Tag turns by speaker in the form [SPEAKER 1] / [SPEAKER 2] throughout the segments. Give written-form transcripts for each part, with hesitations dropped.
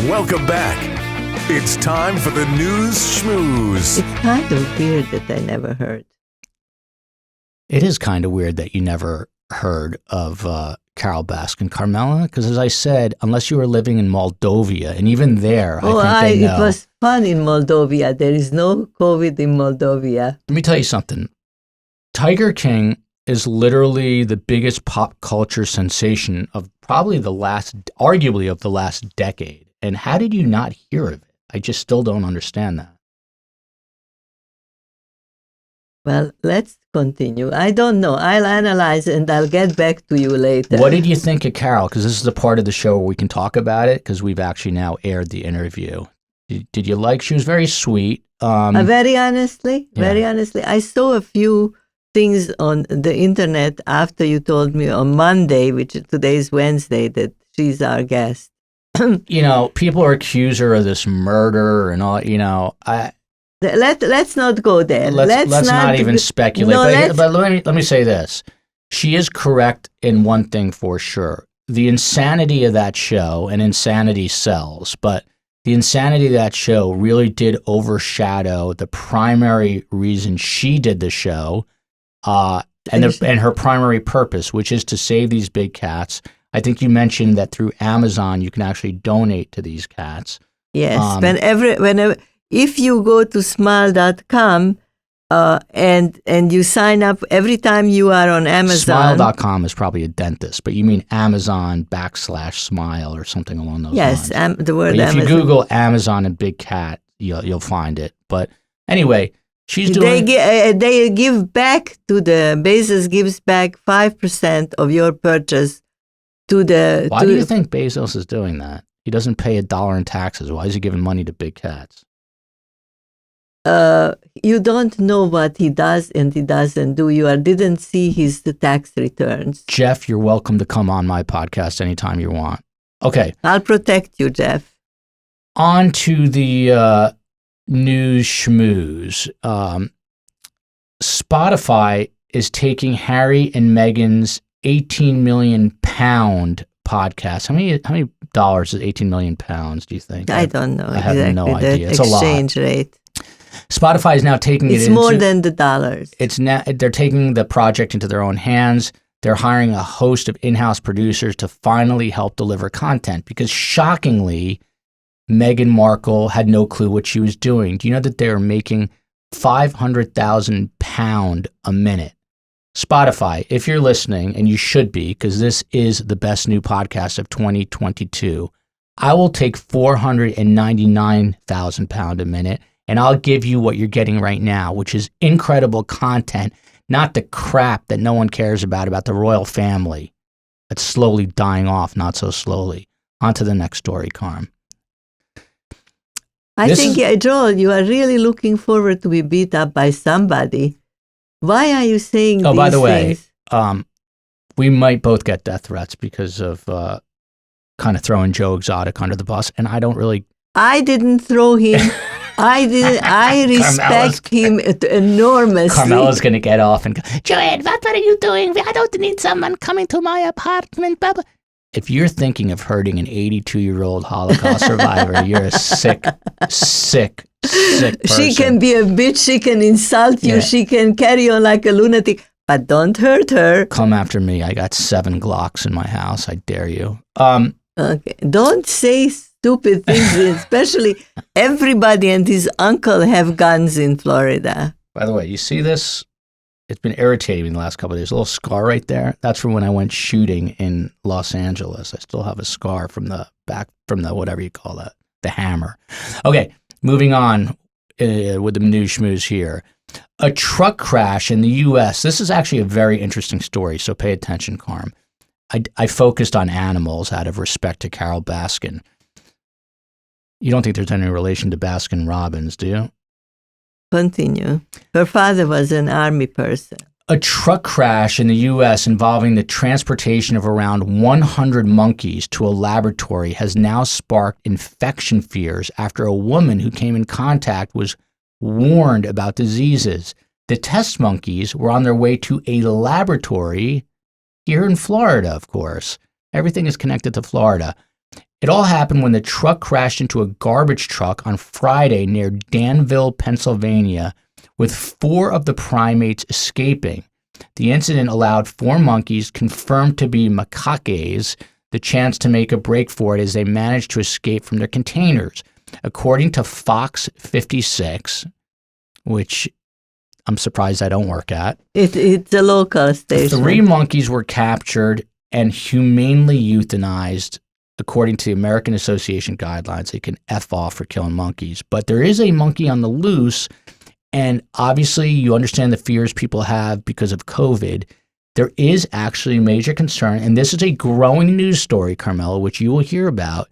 [SPEAKER 1] Welcome back. It's time for the news schmooze.
[SPEAKER 2] It's kind of weird that I never heard.
[SPEAKER 3] It is kind of weird that you never heard of Carole Baskin, Carmela, because as I said, unless you were living in Moldova, and even there, I think they know.
[SPEAKER 2] It was fun in Moldova. There is no COVID in Moldova.
[SPEAKER 3] Let me tell you something. Tiger King is literally the biggest pop culture sensation of probably arguably of the last decade. And how did you not hear of it? I just still don't understand that.
[SPEAKER 2] Well, let's continue. I don't know. I'll analyze and I'll get back to you later.
[SPEAKER 3] What did you think of Carole? Because this is the part of the show where we can talk about it, because we've actually now aired the interview. Did you like? She was very sweet.
[SPEAKER 2] Very honestly, I saw a few things on the internet after you told me on Monday, which today is Wednesday, that she's our guest.
[SPEAKER 3] People accuse her of this murder and all.
[SPEAKER 2] Let's not go there.
[SPEAKER 3] Let's not even speculate. No, but let me say this: she is correct in one thing for sure. The insanity of that show, and insanity sells, but the insanity of that show really did overshadow the primary reason she did the show, and her primary purpose, which is to save these big cats. I think you mentioned that through Amazon you can actually donate to these cats.
[SPEAKER 2] Yes, whenever if you go to smile.com and you sign up every time you are on Amazon.
[SPEAKER 3] Smile.com is probably a dentist, but you mean Amazon/smile or something along those lines.
[SPEAKER 2] Yes, the word
[SPEAKER 3] but
[SPEAKER 2] Amazon.
[SPEAKER 3] If you Google Amazon and big cat, you'll find it. But anyway, she's doing.
[SPEAKER 2] They give back to Bezos gives back 5% of your purchase to the.
[SPEAKER 3] Why do you think Bezos is doing that? He doesn't pay $1 in taxes. Why is he giving money to big cats?
[SPEAKER 2] You don't know what he does and he doesn't do. You didn't see his tax returns.
[SPEAKER 3] Jeff, you're welcome to come on my podcast anytime you want. Okay.
[SPEAKER 2] I'll protect you, Jeff.
[SPEAKER 3] On to the news schmooze. Spotify is taking Harry and Meghan's 18 million pound podcast. How many dollars is 18 million pounds, do you think?
[SPEAKER 2] I don't know.
[SPEAKER 3] I have no idea. It's a lot.
[SPEAKER 2] Exchange rate.
[SPEAKER 3] Spotify is now taking
[SPEAKER 2] it's more than the dollars.
[SPEAKER 3] They're taking the project into their own hands. They're hiring a host of in-house producers to finally help deliver content because shockingly, Meghan Markle had no clue what she was doing. Do you know that they're making £500,000 a minute? Spotify, if you're listening, and you should be, because this is the best new podcast of 2022, I will take £499,000 a minute, and I'll give you what you're getting right now, which is incredible content, not the crap that no one cares about the royal family that's slowly dying off, not so slowly. On to the next story, Carm.
[SPEAKER 2] I think, Joel, you are really looking forward to be beat up by somebody. Why are you saying these things? Oh, by the way,
[SPEAKER 3] we might both get death threats because of kind of throwing Joe Exotic under the bus, and I don't really...
[SPEAKER 2] I didn't throw him. I respect him enormously.
[SPEAKER 3] Carmela's going to get off and go, Joanne, what are you doing? I don't need someone coming to my apartment. Blah, blah. If you're thinking of hurting an 82-year-old Holocaust survivor, you're a sick person.
[SPEAKER 2] She can be a bitch. She can insult you. Yeah. She can carry on like a lunatic. But don't hurt her.
[SPEAKER 3] Come after me. I got 7 Glocks in my house. I dare you.
[SPEAKER 2] Okay. Don't say stupid things, especially everybody and his uncle have guns in Florida.
[SPEAKER 3] By the way, you see this? It's been irritating me the last couple of days. A little scar right there. That's from when I went shooting in Los Angeles. I still have a scar from the back, from the whatever you call that, the hammer. Okay, moving on with the news schmooze here. A truck crash in the U.S. This is actually a very interesting story, so pay attention, Carm. I focused on animals out of respect to Carole Baskin. You don't think there's any relation to Baskin Robbins, do you?
[SPEAKER 2] Continue. Her father was an army person.
[SPEAKER 3] A truck crash in the U.S. involving the transportation of around 100 monkeys to a laboratory has now sparked infection fears after a woman who came in contact was warned about diseases. The test monkeys were on their way to a laboratory here in Florida, of course. Everything is connected to Florida. It all happened when the truck crashed into a garbage truck on Friday near Danville, Pennsylvania, with 4 of the primates escaping. The incident allowed 4 monkeys, confirmed to be macaques, the chance to make a break for it as they managed to escape from their containers. According to Fox 56, which I'm surprised I don't work at.
[SPEAKER 2] It's a local station.
[SPEAKER 3] 3 monkeys were captured and humanely euthanized. According to the American Association guidelines, they can F off for killing monkeys. But there is a monkey on the loose, and obviously you understand the fears people have because of COVID. There is actually a major concern, and this is a growing news story, Carmela, which you will hear about,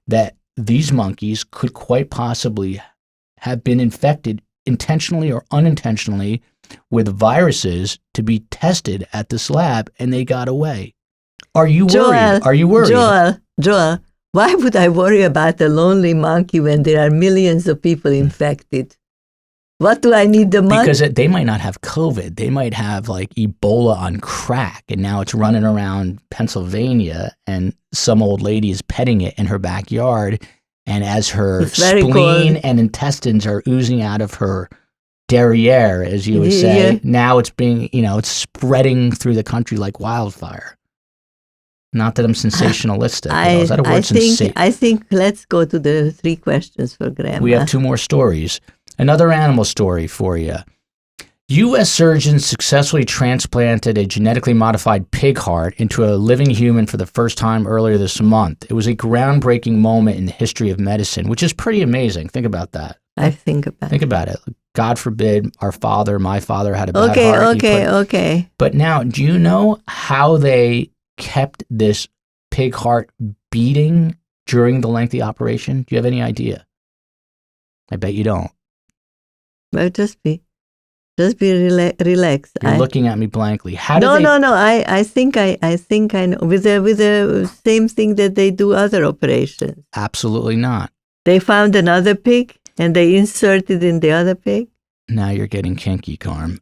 [SPEAKER 3] that these monkeys could quite possibly have been infected intentionally or unintentionally with viruses to be tested at this lab, and they got away. Are you worried? Are you worried?
[SPEAKER 2] Joel, why would I worry about a lonely monkey when there are millions of people infected? What do I need the monkey?
[SPEAKER 3] Because they might not have COVID. They might have like Ebola on crack, and now it's running around Pennsylvania, and some old lady is petting it in her backyard, and as her spleen and intestines are oozing out of her derriere, as you would say, now it's being, it's spreading through the country like wildfire. Not that I'm sensationalistic. Is that a word?
[SPEAKER 2] I think let's go to the 3 questions for Grandma.
[SPEAKER 3] We have 2 more stories. Another animal story for you. U.S. surgeons successfully transplanted a genetically modified pig heart into a living human for the first time earlier this month. It was a groundbreaking moment in the history of medicine, which is pretty amazing. Think about that.
[SPEAKER 2] Think about
[SPEAKER 3] it. God forbid my father had a bad heart.
[SPEAKER 2] Okay.
[SPEAKER 3] But now, do you know how they kept this pig heart beating during the lengthy operation? Do you have any idea? I bet you don't.
[SPEAKER 2] Well, just be relaxed.
[SPEAKER 3] You're looking at me blankly.
[SPEAKER 2] No. I think I know. With the same thing that they do other operations.
[SPEAKER 3] Absolutely not.
[SPEAKER 2] They found another pig and they inserted in the other pig.
[SPEAKER 3] Now you're getting kinky, Carm.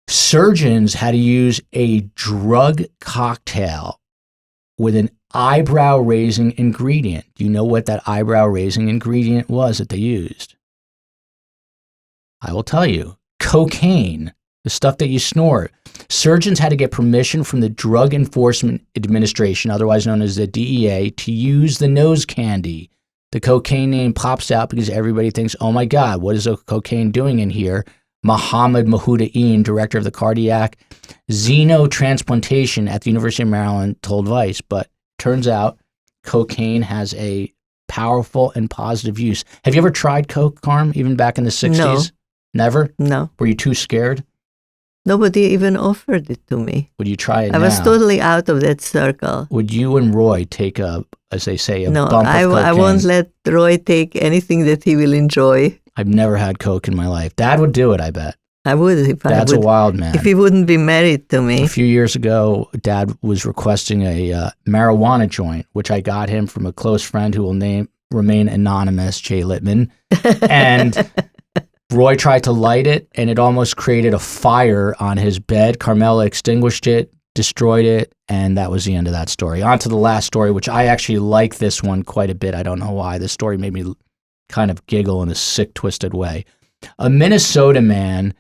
[SPEAKER 3] Surgeons had to use a drug cocktail with an eyebrow-raising ingredient. Do you know what that eyebrow-raising ingredient was that they used? I will tell you. Cocaine, the stuff that you snort. Surgeons had to get permission from the Drug Enforcement Administration, otherwise known as the DEA, to use the nose candy. The cocaine name pops out because everybody thinks, oh my God, what is a cocaine doing in here? Mohammed Mahoudain, director of the cardiac xenotransplantation at the University of Maryland, told Vice. But turns out cocaine has a powerful and positive use. Have you ever tried coke, Carm, even back in the 60s?
[SPEAKER 2] No.
[SPEAKER 3] Never?
[SPEAKER 2] No.
[SPEAKER 3] Were you too scared?
[SPEAKER 2] Nobody even offered it to me.
[SPEAKER 3] Would you try it now?
[SPEAKER 2] I was totally out of that circle.
[SPEAKER 3] Would you and Roy take as they say, bump of cocaine?
[SPEAKER 2] No, I won't let Roy take anything that he will enjoy.
[SPEAKER 3] I've never had coke in my life. Dad would do it, I bet.
[SPEAKER 2] I would if
[SPEAKER 3] Dad's
[SPEAKER 2] I would.
[SPEAKER 3] A wild man.
[SPEAKER 2] If he wouldn't be married to me.
[SPEAKER 3] A few years ago, Dad was requesting a marijuana joint, which I got him from a close friend who will remain anonymous, Jay Littman. And Roy tried to light it, and it almost created a fire on his bed. Carmela extinguished it, destroyed it, and that was the end of that story. On to the last story, which I actually like this one quite a bit. I don't know why. This story made me kind of giggle in a sick, twisted way. A Minnesota man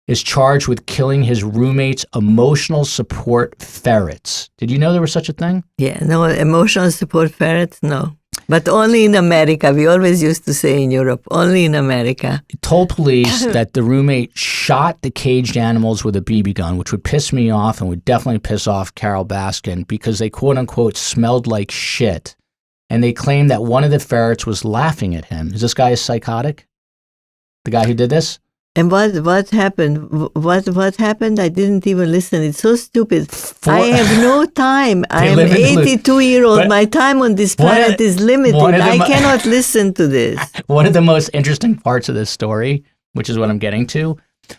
[SPEAKER 3] is charged with killing his roommate's emotional support ferrets. Did you know there was such a thing?
[SPEAKER 2] Yeah, no, emotional support ferrets, no. But only in America. We always used to say in Europe, only in America.
[SPEAKER 3] He told police that the roommate shot the caged animals with a BB gun, which would piss me off and would definitely piss off Carole Baskin because they quote-unquote smelled like shit. And they claimed that one of the ferrets was laughing at him. Is this guy psychotic? The guy who did this?
[SPEAKER 2] And what happened? What happened? I didn't even listen. It's so stupid. I have no time. I am 82-year-old. My time on this planet is limited. I cannot listen to this.
[SPEAKER 3] One of the most interesting parts of this story, which is what I'm getting to.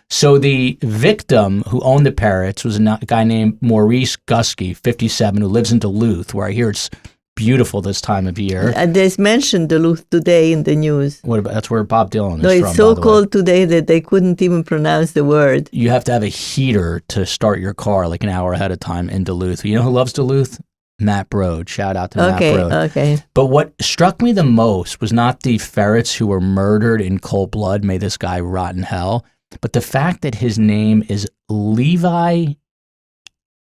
[SPEAKER 3] So the victim who owned the parrots was a guy named Maurice Gusky, 57, who lives in Duluth, where I hear it's beautiful this time of year.
[SPEAKER 2] They mentioned Duluth today in the news.
[SPEAKER 3] What about, that's where Bob Dylan is from.
[SPEAKER 2] No, it's so cold today that they couldn't even pronounce the word.
[SPEAKER 3] You have to have a heater to start your car like an hour ahead of time in Duluth. You know who loves Duluth? Matt Brode. Shout out to Matt Brode.
[SPEAKER 2] Okay.
[SPEAKER 3] But what struck me the most was not the ferrets who were murdered in cold blood, may this guy rot in hell, but the fact that his name is Levi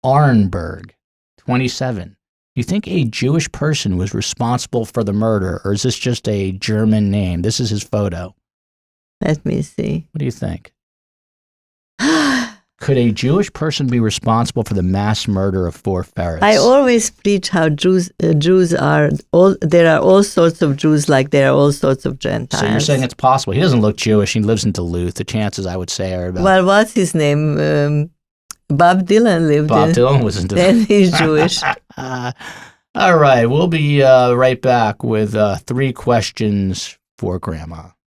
[SPEAKER 3] Arnberg, 27. You think a Jewish person was responsible for the murder, or is this just a German name? This is his photo.
[SPEAKER 2] Let me see.
[SPEAKER 3] What do you think? Could a Jewish person be responsible for the mass murder of 4 ferrets?
[SPEAKER 2] I always preach how Jews are all. There are all sorts of Jews, like there are all sorts of Gentiles.
[SPEAKER 3] So you're saying it's possible. He doesn't look Jewish. He lives in Duluth. The chances, I would say, are about...
[SPEAKER 2] Well, what's his name? Bob Dylan lived
[SPEAKER 3] Bob
[SPEAKER 2] in.
[SPEAKER 3] Dylan was in Duluth.
[SPEAKER 2] Then he's Jewish.
[SPEAKER 3] All right. We'll be right back with 3 questions for Grandma.